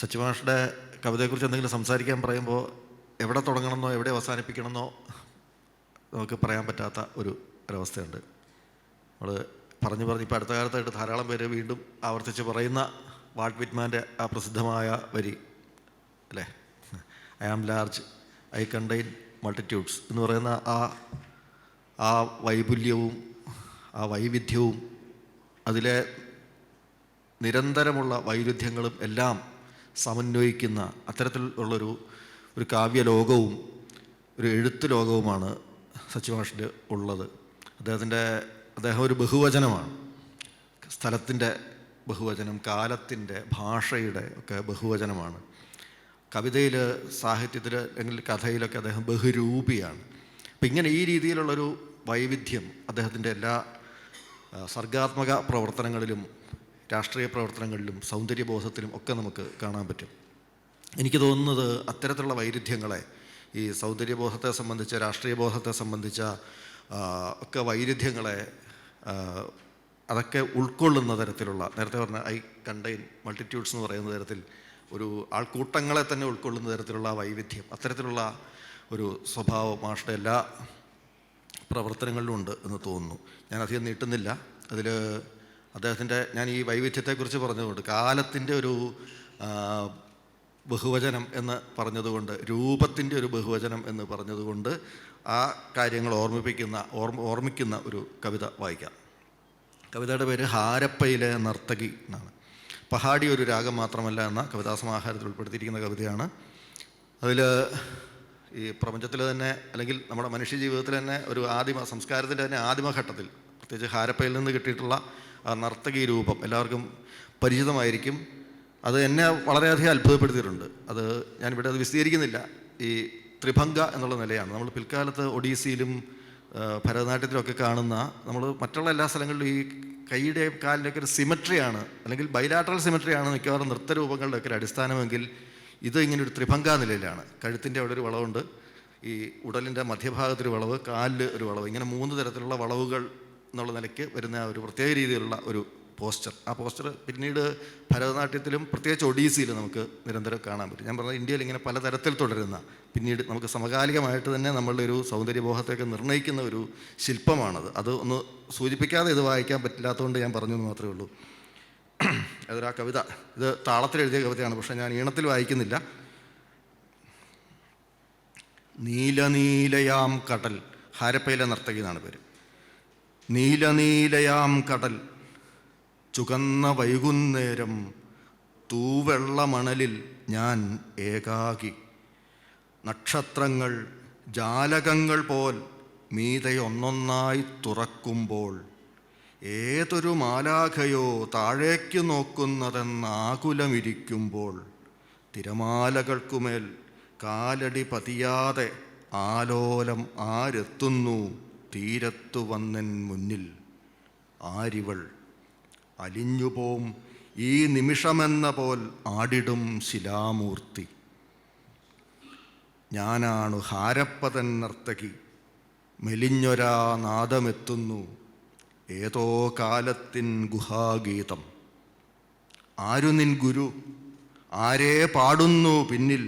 സച്ചിമാഷുടെ കവിതയെക്കുറിച്ച് എന്തെങ്കിലും സംസാരിക്കാൻ പറയുമ്പോൾ എവിടെ തുടങ്ങണമെന്നോ എവിടെ അവസാനിപ്പിക്കണമെന്നോ നമുക്ക് പറയാൻ പറ്റാത്ത ഒരവസ്ഥയുണ്ട്. നമ്മൾ പറഞ്ഞ് ഇപ്പോൾ അടുത്ത കാലത്തായിട്ട് ധാരാളം പേര് വീണ്ടും ആവർത്തിച്ച് പറയുന്ന വാൾട്ട് വിറ്റ്മാൻ്റെ ആ പ്രസിദ്ധമായ വരി അല്ലേ, I am large, I contain multitudes എന്ന് പറയുന്ന ആ വൈപുല്യവും ആ വൈവിധ്യവും അതിലെ നിരന്തരമുള്ള വൈരുദ്ധ്യങ്ങളും എല്ലാം സമന്വയിക്കുന്ന അത്തരത്തിലുള്ളൊരു കാവ്യലോകവും ഒരു എഴുത്ത് ലോകവുമാണ് സച്ചിമാഷിൻ്റെ ഉള്ളത്. അദ്ദേഹം ഒരു ബഹുവചനമാണ്. സ്ഥലത്തിൻ്റെ ബഹുവചനം, കാലത്തിൻ്റെ, ഭാഷയുടെ ഒക്കെ ബഹുവചനമാണ്. കവിതയിൽ, സാഹിത്യത്തിൽ അല്ലെങ്കിൽ കഥയിലൊക്കെ അദ്ദേഹം ബഹുരൂപിയാണ്. അപ്പം ഇങ്ങനെ ഈ രീതിയിലുള്ളൊരു വൈവിധ്യം അദ്ദേഹത്തിൻ്റെ എല്ലാ സർഗാത്മക പ്രവർത്തനങ്ങളിലും രാഷ്ട്രീയ പ്രവർത്തനങ്ങളിലും സൗന്ദര്യബോധത്തിലും ഒക്കെ നമുക്ക് കാണാൻ പറ്റും. എനിക്ക് തോന്നുന്നത് അത്തരത്തിലുള്ള വൈരുദ്ധ്യങ്ങളെ, ഈ സൗന്ദര്യബോധത്തെ സംബന്ധിച്ച, രാഷ്ട്രീയ ബോധത്തെ സംബന്ധിച്ച ഒക്കെ വൈരുദ്ധ്യങ്ങളെ അതൊക്കെ ഉൾക്കൊള്ളുന്ന തരത്തിലുള്ള, നേരത്തെ പറഞ്ഞ ഐ കണ്ടെയ്ൻ മൾട്ടിറ്റ്യൂഡ്സ് എന്ന് പറയുന്ന തരത്തിൽ ഒരു ആൾക്കൂട്ടങ്ങളെ തന്നെ ഉൾക്കൊള്ളുന്ന തരത്തിലുള്ള വൈവിധ്യം, അത്തരത്തിലുള്ള ഒരു സ്വഭാവം മാഷുടെ എല്ലാ പ്രവർത്തനങ്ങളിലും ഉണ്ട് എന്ന് തോന്നുന്നു. ഞാൻ അധികം നീട്ടുന്നില്ല. അതിൽ അദ്ദേഹത്തിൻ്റെ, ഞാൻ ഈ വൈവിധ്യത്തെക്കുറിച്ച് പറഞ്ഞതുകൊണ്ട്, കാലത്തിൻ്റെ ഒരു ബഹുവചനം എന്ന് പറഞ്ഞതുകൊണ്ട്, രൂപത്തിൻ്റെ ഒരു ബഹുവചനം എന്ന് പറഞ്ഞതുകൊണ്ട് ആ കാര്യങ്ങൾ ഓർമ്മിക്കുന്ന ഒരു കവിത വായിക്കാം. കവിതയുടെ പേര് ഹാരപ്പയിലെ നർത്തകി എന്നാണ്. പഹാടി ഒരു രാഗം മാത്രമല്ല എന്ന കവിതാസമാഹാരത്തിൽ ഉൾപ്പെടുത്തിയിരിക്കുന്ന കവിതയാണ്. അതിൽ ഈ പ്രപഞ്ചത്തിൽ തന്നെ, അല്ലെങ്കിൽ നമ്മുടെ മനുഷ്യ ജീവിതത്തിൽ തന്നെ ഒരു സംസ്കാരത്തിൻ്റെ തന്നെ ആദിമഘട്ടത്തിൽ, പ്രത്യേകിച്ച് ഹാരപ്പയിൽ നിന്ന് കിട്ടിയിട്ടുള്ള ആ നർത്തകി രൂപം എല്ലാവർക്കും പരിചിതമായിരിക്കും. അത് എന്നെ വളരെയധികം അത്ഭുതപ്പെടുത്തിയിട്ടുണ്ട്. ഞാനിവിടെ അത് വിശദീകരിക്കുന്നില്ല. ഈ ത്രിഭംഗ എന്നുള്ള നിലയാണ് നമ്മൾ പിൽക്കാലത്ത് ഒഡീസിയിലും ഭരതനാട്യത്തിലൊക്കെ കാണുന്ന, നമ്മൾ മറ്റുള്ള എല്ലാ സ്ഥലങ്ങളിലും ഈ കൈയുടെയും കാലിൻ്റെയൊക്കെ ഒരു സിമെട്രിയാണ്, അല്ലെങ്കിൽ ബൈലാറ്ററൽ സിമെട്രിയാണ് മിക്കവാറും നൃത്തരൂപങ്ങളുടെയൊക്കെ ഒരു അടിസ്ഥാനമെങ്കിൽ ഇത് ഇങ്ങനെ ഒരു ത്രിഭംഗ നിലയിലാണ്. കഴുത്തിൻ്റെ അവിടെ ഒരു വളവുണ്ട്, ഈ ഉടലിൻ്റെ മധ്യഭാഗത്തൊരു വളവ്, കാലിൽ ഒരു വളവ്, ഇങ്ങനെ 3 തരത്തിലുള്ള വളവുകൾ എന്നുള്ള നിലയ്ക്ക് വരുന്ന ഒരു പ്രത്യേക രീതിയിലുള്ള ഒരു പോസ്ചർ. ആ പോസ്ചർ പിന്നീട് ഭരതനാട്യത്തിലും പ്രത്യേകിച്ച് ഒഡീസിയിലും നമുക്ക് നിരന്തരം കാണാൻ പറ്റും. ഞാൻ പറഞ്ഞത് ഇന്ത്യയിൽ ഇങ്ങനെ പലതരത്തിൽ തുടരുന്ന, പിന്നീട് നമുക്ക് സമകാലികമായിട്ട് തന്നെ നമ്മളുടെ ഒരു സൗന്ദര്യബോധത്തെയൊക്കെ നിർണ്ണയിക്കുന്ന ഒരു ശില്പമാണത്. അത് ഒന്ന് സൂചിപ്പിക്കാതെ ഇത് വായിക്കാൻ പറ്റില്ലാത്തതുകൊണ്ട് ഞാൻ പറഞ്ഞു എന്ന് മാത്രമേ ഉള്ളൂ. അതൊരു ആ കവിത, ഇത് താളത്തിൽ എഴുതിയ കവിതയാണ്, പക്ഷേ ഞാൻ ഈണത്തിൽ വായിക്കുന്നില്ല. നീലനീലയാം കടൽ, ഹാരപ്പയിലെ നർത്തകി എന്നാണ് പേര്. നീലനീലയാം കടൽ, ചുകന്ന വൈകുന്നേരം, തൂവെള്ള മണലിൽ ഞാൻ ഏകാകി. നക്ഷത്രങ്ങൾ ജാലകങ്ങൾ പോൽ മീതയൊന്നൊന്നായി തുറക്കുമ്പോൾ, ഏതൊരു മാലാഖയോ താഴേക്ക് നോക്കുന്നതെന്ന ആകുലമിരിക്കുമ്പോൾ, തിരമാലകൾക്കുമേൽ കാലടി പതിയാതെ ആലോലം ആരെത്തുന്നു തീരത്തു വന്നെൻ മുന്നിൽ. ആരിവൾ അലിഞ്ഞുപോം ഈ നിമിഷമെന്ന പോൽ ആടിടും ശിലാമൂർത്തി. ഞാനാണു ഹാരപ്പതൻ നർത്തകി, മെലിഞ്ഞൊരാ നാദമെത്തുന്നു ഏതോ കാലത്തിൻ ഗുഹാഗീതം. ആരു നിൻ ഗുരു, ആരേ പാടുന്നു പിന്നിൽ,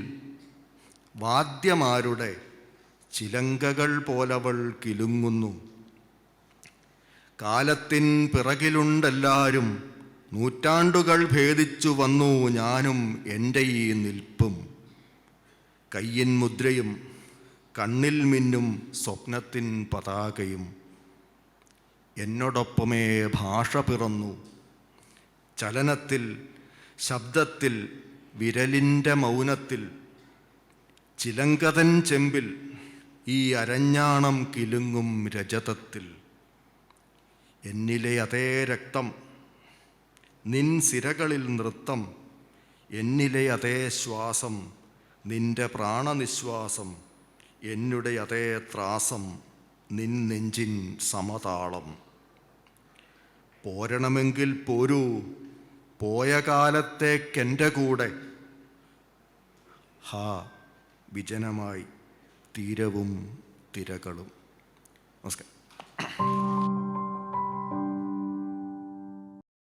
വാദ്യമാരുടെ ചിലങ്കകൾ പോലവൾ കിലുങ്ങുന്നു. കാലത്തിൻ പിറകിലുണ്ടെല്ലാരും, നൂറ്റാണ്ടുകൾ ഭേദിച്ചു വന്നു ഞാനും എൻ്റെ ഈ നിൽപ്പും. കയ്യിൻ മുദ്രയും കണ്ണിൽ മിന്നും സ്വപ്നത്തിൻ പതാകയും, എന്നോടൊപ്പമേ ഭാഷ പിറന്നു. ചലനത്തിൽ, ശബ്ദത്തിൽ, വിരലിൻ്റെ മൗനത്തിൽ, ചിലങ്കതൻ ചെമ്പിൽ, ഈ അരഞ്ഞാണം കിലുങ്ങും രജതത്തിൽ. എന്നിലെ അതേ രക്തം, നിൻ സിരകളിൽ നൃത്തം, എന്നിലെ അതേ ശ്വാസം, നിന്റെ പ്രാണനിശ്വാസം, എന്നുടെ അതേ ത്രാസം, നിൻ നെഞ്ചിൻ സമതാളം. പോരണമെങ്കിൽ പോരൂ പോയ കാലത്തേക്കെൻ്റെ കൂടെ, ഹാ വിജനമായി തീരവും തിരകളും. നമസ്കാരം.